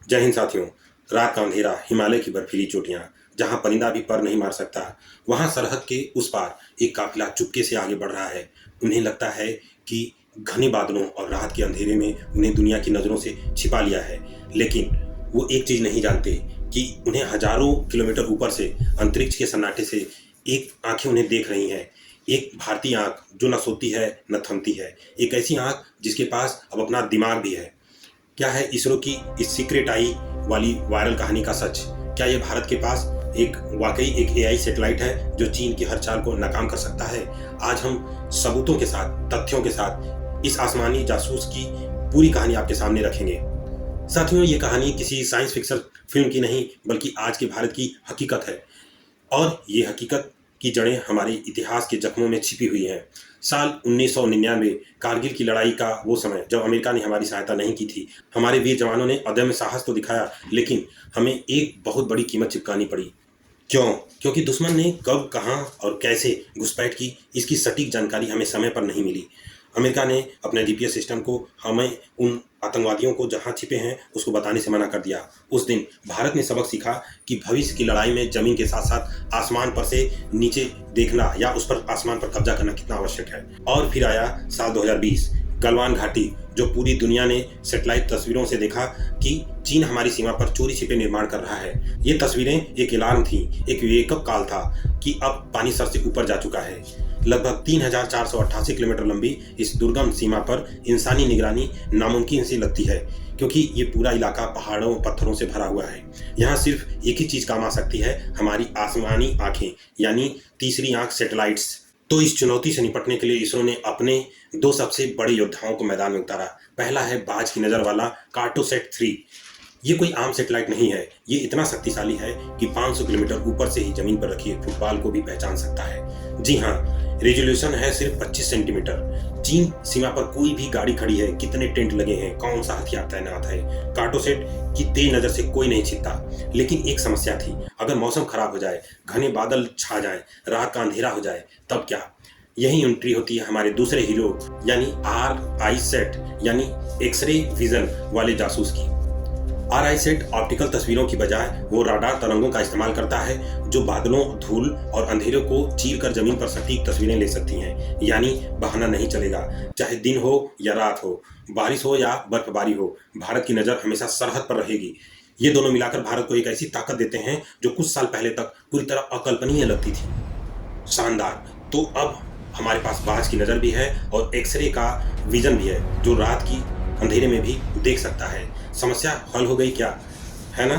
जय हिंद साथियों। रात का अंधेरा, हिमालय की बर्फीली चोटियां, जहां परिंदा भी पर नहीं मार सकता, वहां सरहद के उस पार एक काफिला चुपके से आगे बढ़ रहा है। उन्हें लगता है कि घने बादलों और रात के अंधेरे में उन्हें दुनिया की नजरों से छिपा लिया है। लेकिन वो एक चीज नहीं जानते कि उन्हें हजारों किलोमीटर ऊपर से, अंतरिक्ष के सन्नाटे से एक आंखें उन्हें देख रही हैं। एक भारतीय आंख जो न सोती है न थमती है। एक ऐसी आंख जिसके पास अब अपना दिमाग भी है। क्या है इसरो की इस सीक्रेट आई वाली वायरल कहानी का सच? क्या ये भारत के पास एक वाकई एक एआई सैटेलाइट है जो चीन की हर चाल को नाकाम कर सकता है? आज हम सबूतों के साथ, तथ्यों के साथ इस आसमानी जासूस की पूरी कहानी आपके सामने रखेंगे। साथियों, ये कहानी किसी साइंस फिक्शन फिल्म की नहीं बल्कि आज के भारत की हकीकत है। और ये हकीकत की जड़ें हमारे इतिहास के जख्मों में छिपी हुई हैं। साल 1999 कारगिल की लड़ाई का वो समय जब अमेरिका ने हमारी सहायता नहीं की थी। हमारे वीर जवानों ने अदम्य साहस तो दिखाया, लेकिन हमें एक बहुत बड़ी कीमत चुकानी पड़ी। क्यों? क्योंकि दुश्मन ने कब, कहां और कैसे घुसपैठ की, इसकी सटीक जानकारी हमें समय पर नहीं मिली। अमेरिका ने अपने जीपीएस सिस्टम को हमें उन आतंकवादियों को जहां छिपे हैं उसको बताने से मना कर दिया। उस दिन भारत ने सबक सीखा कि भविष्य की लड़ाई में जमीन के साथ साथ आसमान पर से नीचे देखना या उस पर आसमान पर कब्जा करना कितना आवश्यक है। और फिर आया साल 2020, गलवान घाटी, जो पूरी दुनिया ने सैटेलाइट तस्वीरों से देखा कि चीन हमारी सीमा पर चोरी छिपे निर्माण कर रहा है। ये तस्वीरें एक अलार्म थी, एक वेकअप कॉल था कि अब पानी सर से ऊपर जा चुका है। लगभग 3488 किलोमीटर लंबी इस दुर्गम सीमा पर इंसानी निगरानी नामुमकिन सी लगती है, क्योंकि ये पूरा इलाका पहाड़ों पत्थरों से भरा हुआ है। यहाँ सिर्फ एक ही चीज काम आ सकती है, हमारी आसमानी आंखें, यानी तीसरी आंख, सैटेलाइट्स। तो इस चुनौती से निपटने के लिए इसरो ने अपने दो सबसे बड़े योद्धाओं को मैदान में उतारा। पहला है बाज की नजर वाला कार्टोसैट 3। ये कोई आम सैटेलाइट नहीं है, ये इतना शक्तिशाली है कि 500 किलोमीटर ऊपर से ही जमीन पर रखी फुटबॉल को भी पहचान सकता है। जी हाँ, रेजोल्यूशन है सिर्फ 25 सेंटीमीटर। चीन सीमा पर कोई भी गाड़ी खड़ी है, कितने टेंट लगे हैं, कौन सा हथियार तैनात है, कार्टोसैट की तेज नजर से कोई नहीं छिपता। लेकिन एक समस्या थी, अगर मौसम खराब हो जाए, घने बादल छा जाए, रात का अंधेरा हो जाए, तब क्या? यही एंट्री होती है हमारे दूसरे हीरो यानी RISAT यानी एक्सरे विजन वाले जासूस की। RISAT ऑप्टिकल तस्वीरों की बजाय वो राडार तरंगों का इस्तेमाल करता है जो बादलों, धूल और अंधेरे को चीर कर जमीन पर सटीक तस्वीरें ले सकती हैं। यानी बहाना नहीं चलेगा, चाहे दिन हो या रात हो, बारिश हो या बर्फबारी हो, भारत की नज़र हमेशा सरहद पर रहेगी। ये दोनों मिलाकर भारत को एक ऐसी ताकत देते हैं जो कुछ साल पहले तक पूरी तरह अकल्पनीय लगती थी। शानदार। तो अब हमारे पास बाज की नज़र भी है और एक्सरे का विजन भी है जो रात की अंधेरे में भी देख सकता है। समस्या हल हो गई क्या? है ना?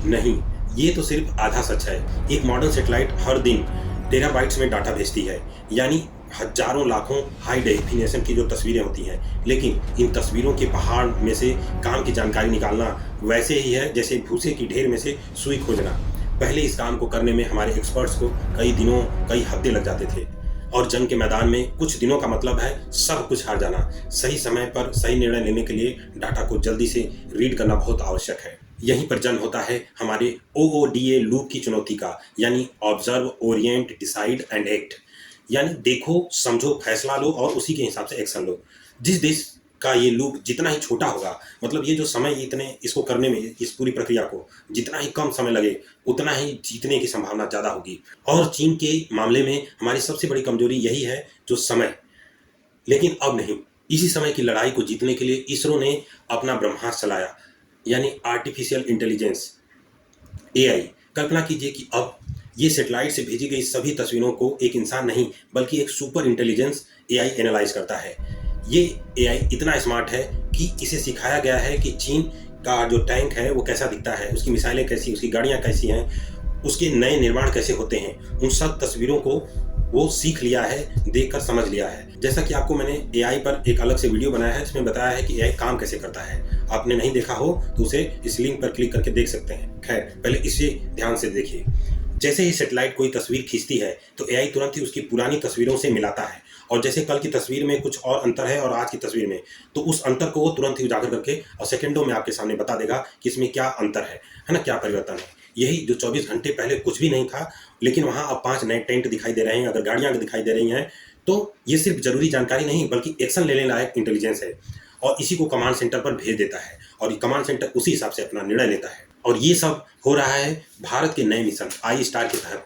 नहीं, ये तो सिर्फ आधा सच है। एक मॉडर्न सैटेलाइट हर दिन टेराबाइट्स में डाटा भेजती है, यानी हजारों लाखों हाई डेफिनेशन की जो तस्वीरें होती हैं। लेकिन इन तस्वीरों के पहाड़ में से काम की जानकारी निकालना वैसे ही है जैसे भूसे की ढेर में से सुई खोजना। पहले इस काम को करने में हमारे एक्सपर्ट्स को कई दिनों, कई हफ्ते लग जाते थे। और जंग के मैदान में कुछ दिनों का मतलब है सब कुछ हार जाना। सही समय पर सही निर्णय लेने के लिए डाटा को जल्दी से रीड करना बहुत आवश्यक है। यहीं पर जन्म होता है हमारे OODA लूप की चुनौती का, यानी observe, Orient, decide and act. यानी देखो, समझो, फैसला लो और उसी के हिसाब से एक्शन लो। जिस देश का ये लूप जितना ही छोटा होगा, मतलब ये जो समय इतने इसको करने में, इस पूरी प्रक्रिया को जितना ही कम समय लगे, उतना ही जीतने की संभावना ज़्यादा होगी। और चीन के मामले में हमारी सबसे बड़ी कमजोरी यही है, जो समय। लेकिन अब नहीं, इसी समय की लड़ाई को जीतने के लिए इसरो ने अपना ब्रह्मास्त्र चलाया, यानी आर्टिफिशियल इंटेलिजेंस, AI। कल्पना कीजिए कि अब ये सैटेलाइट से भेजी गई सभी तस्वीरों को एक इंसान नहीं बल्कि एक सुपर इंटेलिजेंस AI एनालाइज करता है। ये AI इतना स्मार्ट है कि इसे सिखाया गया है कि चीन का जो टैंक है वो कैसा दिखता है, उसकी मिसाइलें कैसी, उसकी गाड़ियाँ कैसी हैं, उसके नए निर्माण कैसे होते हैं। उन सब तस्वीरों को वो सीख लिया है, देखकर समझ लिया है। जैसा कि आपको मैंने AI पर एक अलग से वीडियो बनाया है जिसमें बताया है कि AI काम कैसे करता है। आपने नहीं देखा हो तो उसे इस लिंक पर क्लिक करके देख सकते हैं। खैर, पहले इसे ध्यान से देखिए। जैसे ही सैटेलाइट कोई तस्वीर खींचती है तो AI तुरंत ही उसकी पुरानी तस्वीरों से मिलाता है, और जैसे कल की तस्वीर में कुछ और अंतर है और आज की तस्वीर में, तो उस अंतर को वो तुरंत ही उजागर करके और सेकंडों में आपके सामने बता देगा कि इसमें क्या अंतर है ना, क्या परिवर्तन है। यही जो 24 घंटे पहले कुछ भी नहीं था, लेकिन वहाँ अब 5 नए टेंट दिखाई दे रहे हैं, अगर गाड़ियाँ दिखाई दे रही हैं, तो ये सिर्फ जरूरी जानकारी नहीं बल्कि एक्शन लेने लायक इंटेलिजेंस है। और इसी को कमांड सेंटर पर भेज देता है और ये कमांड सेंटर उसी हिसाब से अपना निर्णय लेता है। और ये सब हो रहा है भारत के नए मिशन आई स्टार के तहत,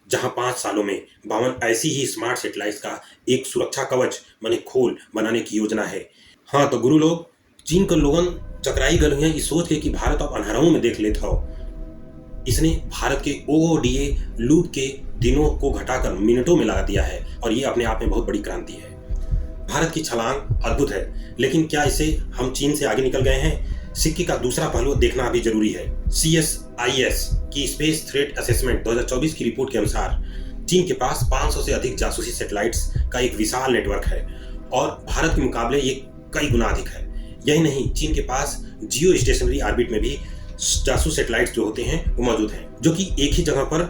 जहां 5 सालों में 52 ऐसी ही स्मार्ट सैटेलाइट्स का एक सुरक्षा कवच माने खोल बनाने की योजना है। हाँ तो गुरु लोग, चीन के लोगन चकराई गल हुए हैं इस सोच के कि भारत अब अंधारों में देख लेता हो। इसने भारत के OODA लूप के दिनों को घटाकर मिनटों में लगा दिया है और ये अपने आप में बहुत बड़ी क्रांति है। भारत की छलांग अद्भुत है, लेकिन क्या इसे हम चीन से आगे निकल गए हैं? सिक्के का दूसरा पहलू देखना भी जरूरी है। CSIS की स्पेस थ्रेट असेसमेंट 2024 की रिपोर्ट के अनुसार चीन के पास 500 से अधिक जासूसी सैटेलाइट्स का एक विशाल नेटवर्क है और भारत के मुकाबले ये कई गुना अधिक है। यही नहीं, चीन के पास जियो स्टेशनरी ऑर्बिट में भी जासूस सैटेलाइट्स जो होते हैं वो मौजूद हैं, जो कि एक ही जगह पर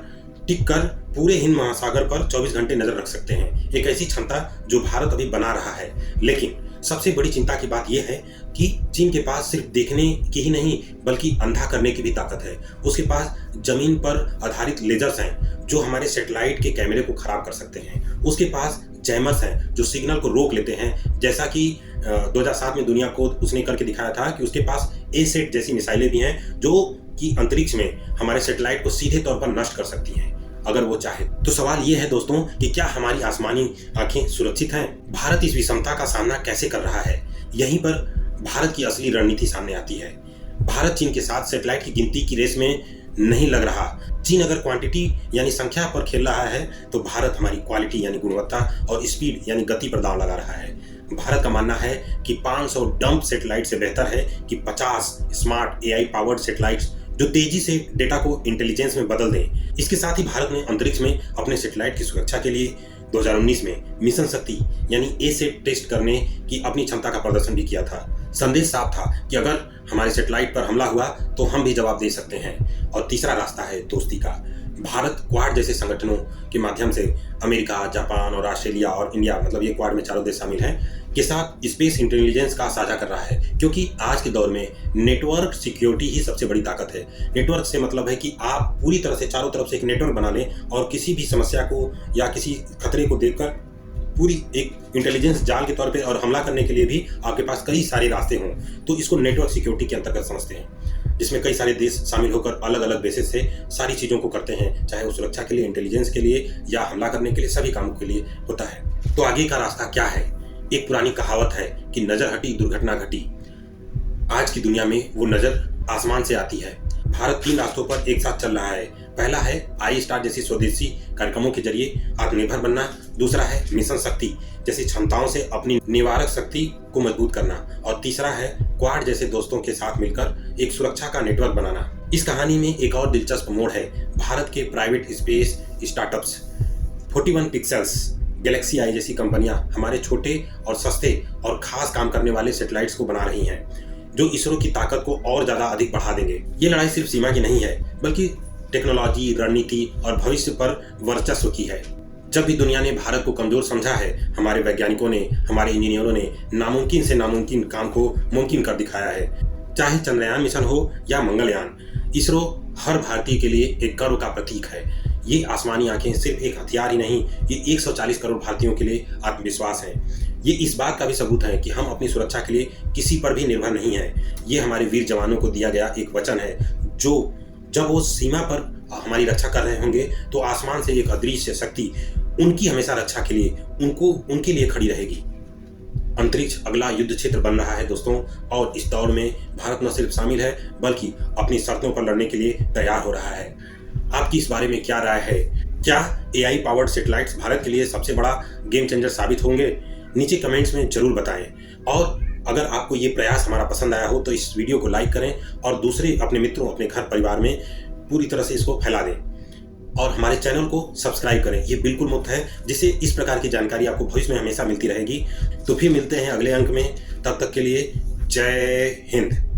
टिक कर पूरे हिंद महासागर पर 24 घंटे नजर रख सकते हैं। एक ऐसी क्षमता जो भारत अभी बना रहा है। लेकिन सबसे बड़ी चिंता की बात यह है कि चीन के पास सिर्फ देखने की ही नहीं बल्कि अंधा करने की भी ताकत है। उसके पास जमीन पर आधारित लेजर्स हैं जो हमारे सैटेलाइट के कैमरे को खराब कर सकते हैं। उसके पास जैमर्स हैं जो सिग्नल को रोक लेते हैं, जैसा कि 2007 में दुनिया को उसने करके दिखाया था कि उसके पास A-SAT जैसी मिसाइलें भी हैं जो कि अंतरिक्ष में हमारे सैटेलाइट को सीधे तौर पर नष्ट कर सकती हैं अगर वो चाहे। तो सवाल ये है दोस्तों कि क्या हमारी आसमानी आंखें सुरक्षित हैं? भारत इस विषमता का सामना कैसे कर रहा है? यहीं पर भारत की असली रणनीति सामने आती है। भारत चीन के साथ सैटेलाइट की गिनती की रेस में नहीं लग रहा। चीन अगर क्वांटिटी यानी संख्या पर खेल रहा है तो भारत हमारी क्वालिटी यानी गुणवत्ता और स्पीड यानी गति पर दांव लगा रहा है। भारत का मानना है कि 500 डंप सैटेलाइट से बेहतर है कि 50 स्मार्ट AI पावर्ड सैटेलाइट्स जो तेजी से डेटा को इंटेलिजेंस में बदल दें। इसके साथ ही भारत ने अंतरिक्ष में अपने सैटेलाइट की सुरक्षा के लिए 2019 में मिशन शक्ति यानी A-SAT टेस्ट करने की अपनी क्षमता का प्रदर्शन भी किया था। संदेश साफ था कि अगर हमारे सैटेलाइट पर हमला हुआ तो हम भी जवाब दे सकते हैं। और तीसरा रास्ता है दोस्ती का। भारत क्वाड जैसे संगठनों के माध्यम से अमेरिका, जापान और ऑस्ट्रेलिया और इंडिया, मतलब ये क्वाड में 4 देश शामिल हैं, के साथ स्पेस इंटेलिजेंस का साझा कर रहा है। क्योंकि आज के दौर में नेटवर्क सिक्योरिटी ही सबसे बड़ी ताकत है। नेटवर्क से मतलब है कि आप पूरी तरह से चारों तरफ से एक नेटवर्क बना लें और किसी भी समस्या को या किसी खतरे को देखकर पूरी एक इंटेलिजेंस जाल के तौर पे और हमला करने के लिए भी आपके पास कई सारे रास्ते हों, तो इसको नेटवर्क सिक्योरिटी के अंतर्गत समझते हैं, जिसमें कई सारे देश शामिल होकर अलग अलग बेसिस से सारी चीज़ों को करते हैं, चाहे वो सुरक्षा के लिए, इंटेलिजेंस के लिए या हमला करने के लिए, सभी कामों के लिए होता है। तो आगे का रास्ता क्या है? एक पुरानी कहावत है कि नजर हटी दुर्घटना घटी। आज की दुनिया में वो नजर आसमान से आती है। भारत 3 रास्तों पर एक साथ चल रहा है। पहला है आई स्टार जैसी स्वदेशी कार्यक्रमों के जरिए आत्मनिर्भर बनना। दूसरा है मिशन शक्ति जैसी क्षमताओं से अपनी निवारक शक्ति को मजबूत करना। और तीसरा है क्वाड जैसे दोस्तों के साथ मिलकर एक सुरक्षा का नेटवर्क बनाना। इस कहानी में एक और दिलचस्प मोड़ है। भारत के private space startups 41 pixels, Galaxy Eye जैसी कंपनियां हमारे छोटे और सस्ते और खास काम करने वाले सैटेलाइट्स को बना रही हैं, जो इसरो की ताकत को और ज्यादा अधिक बढ़ा देंगे। ये लड़ाई सिर्फ सीमा की नहीं है, बल्कि टेक्नोलॉजी, रणनीति और भविष्य पर वर्चस्व की है। जब भी दुनिया ने भारत को कमजोर समझा है, हमारे वैज्ञानिकों ने, हमारे इंजीनियरों ने नामुमकिन से नामुमकिन काम को मुमकिन कर दिखाया है। चाहे चंद्रयान मिशन हो या मंगलयान, इसरो हर भारतीय के लिए एक गर्व का प्रतीक है। ये आसमानी आंखें सिर्फ एक हथियार ही नहीं, ये 140 करोड़ भारतीयों के लिए आत्मविश्वास है। ये इस बात का भी सबूत है कि हम अपनी सुरक्षा के लिए किसी पर भी निर्भर नहीं हैं। ये हमारे वीर जवानों को दिया गया एक वचन है, जो जब वो सीमा पर हमारी रक्षा कर रहे होंगे तो आसमान से एक अदृश्य शक्ति उनकी हमेशा रक्षा के लिए उनके लिए खड़ी रहेगी। अंतरिक्ष अगला युद्ध क्षेत्र बन रहा है दोस्तों, और इस दौड़ में भारत न सिर्फ शामिल है बल्कि अपनी शर्तों पर लड़ने के लिए तैयार हो रहा है। आपकी इस बारे में क्या राय है? क्या AI पावर्ड सैटेलाइट्स भारत के लिए सबसे बड़ा गेम चेंजर साबित होंगे? नीचे कमेंट्स में जरूर बताएं। और अगर आपको ये प्रयास हमारा पसंद आया हो तो इस वीडियो को लाइक करें और दूसरे अपने मित्रों, अपने घर परिवार में पूरी तरह से इसको फैला दें। और हमारे चैनल को सब्सक्राइब करें, ये बिल्कुल मुफ्त है, जिससे इस प्रकार की जानकारी आपको भविष्य में हमेशा मिलती रहेगी। तो फिर मिलते हैं अगले अंक में, तब तक के लिए जय हिंद।